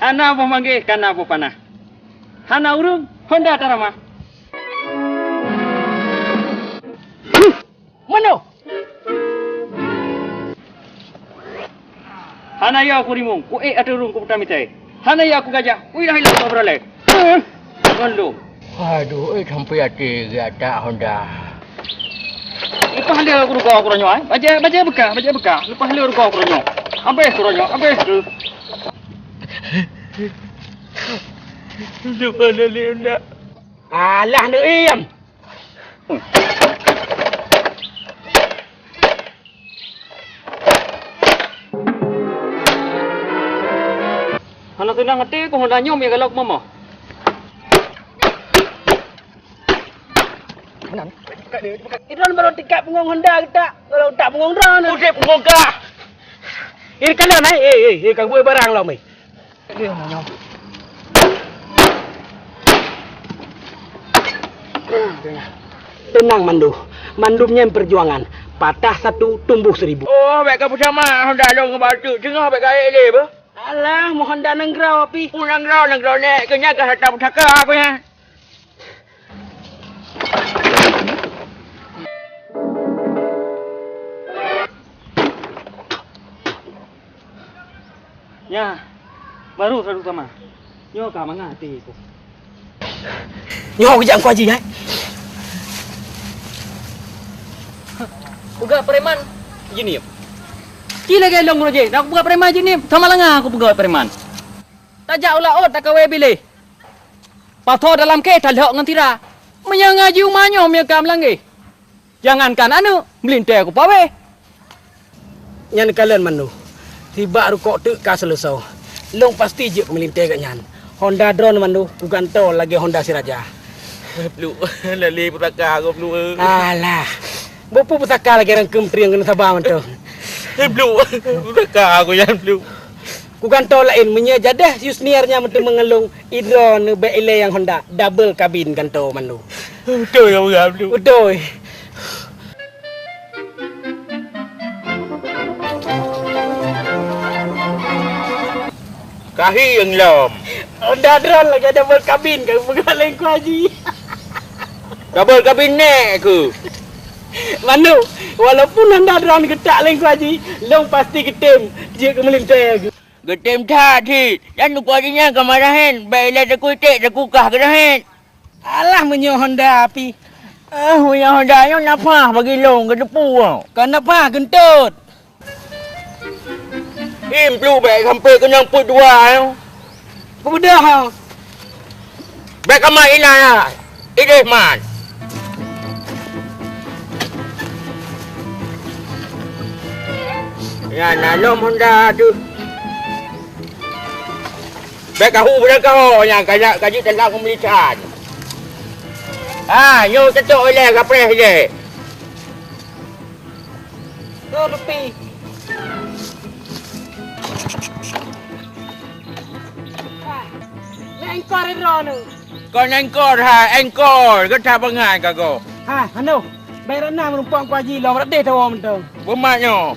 Hana apa mangge, kana apa panah. Hana urung, Honda tarama. Mano? Hana ya aku rimung, ku ada urung ku putamitai. Hana ya aku gajah, ui dah hilang kau beralai. Ngondo. Aduh, sampai ada tak Honda. Lepas halih aku rukau aku ronyo, baca beka. Lepas halih rukau aku ronyo. Habis aku ronyo, habis tu. Lupa dari Honda. Alah, nak iam. Hana tu nak ngerti ku Honda nyom ya kalau aku mama. Mana? Dekat dia. Iran baru tiket pengong Honda kita. Kalau tak pengong Ron. Udah punggung kah? Ini kan dah naik. Kang buat barang lah, mai. Dia nyom. Tenang Mandu. Mandumnya yang perjuangan. Patah satu, tumbuh 1000. Oh, baik kau bersama Honda dong ngebatu. Tengah baik kau ini apa? Alah, mau Honda nenggrau api. Nenggrau ni. Kenya kau hatap utaka aku ya. Ya, baru satu sama. Nyo ka mangati ko. Nyo kejap kau haji, Buka preman. Gini. Kila ke long roje. Nak buka preman gini. Sama langa aku buka preman. Tajak ulah tak kawe bilih. Patho dalam ke talhok ngan tira. Menyangaji umanyo me kam langge. Jangankan anu melintai aku pawe. Nyan kalian Manu. Tiba rukok tu ka selesau. Long pasti je melintai kat nyan. Honda drone Manu, bukan tol lagi Honda Siraja. Lu lali putaka aku lu. Alah. Bopo putaka lagi rangkem triang kena sabar mantu. Lu putaka aku yang lu. Bukan tol lain menyejadah yusniarnya mantu mengelung idron BL yang Honda double kabin kanto Manu. Betul kamu ngam lu. Betul. Kahi yang lom. Honda drone lagi double kabin kan bukan lain ku haji. Double kabin nek aku. Manu, walaupun Honda drone getak lain ku haji, long pasti getem dia ke melintai aku. Getem tak ti. Yang lu kuajinya kemarahan. Baiklah aku itik aku kah kerahan. Alah menyo Honda api. Yang Honda yang napa bagi long ke depu. Kenapa gentut? Implu baik sampai ke nyamput dua. Kemudah ha. Baik kamar ina. Ideh man. Ya nanom Honda tu. Baik kau budak kau yang kaji tentang pemilihan. Nyo ketuk oleh kapres je. Tu tepi. Engkor drone. Kau engkor ha, engkor. Kau tak pengai kau. Ha, anu. Bayaran nak menumpang ku haji long radeh tawa mentong. Bermaknya.